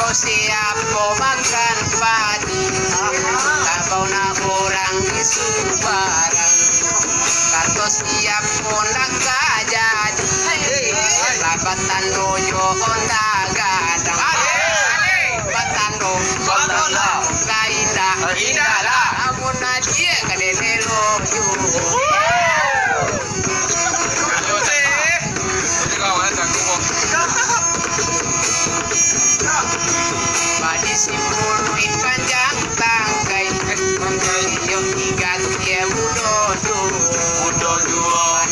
Kau siapa makan padi, kau nak orang isu barang. Kau siapa nak jadi, labatan dojo onda gadang. Labatan dojo kaida, amun nadia kadene lojo. Padi simpul panjang tangkai, yo tiga dia mudo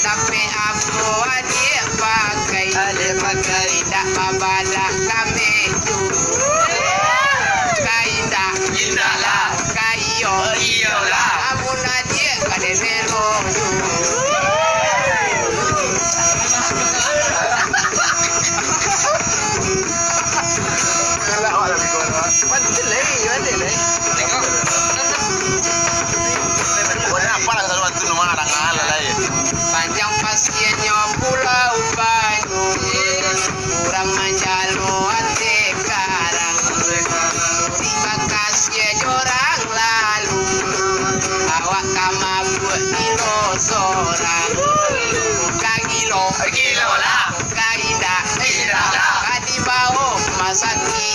tapi aku dia pakai tak babada kami tu kaida indalah kayo iyalah amun dia kadene lojo. Panjang pasiennya pulau Banyu, kurang menjalo ante karang. Terima kasih jorang lalu, awak kama buat kilo sorang. Buka kilo lah, kaida lah. Kadi bau masaki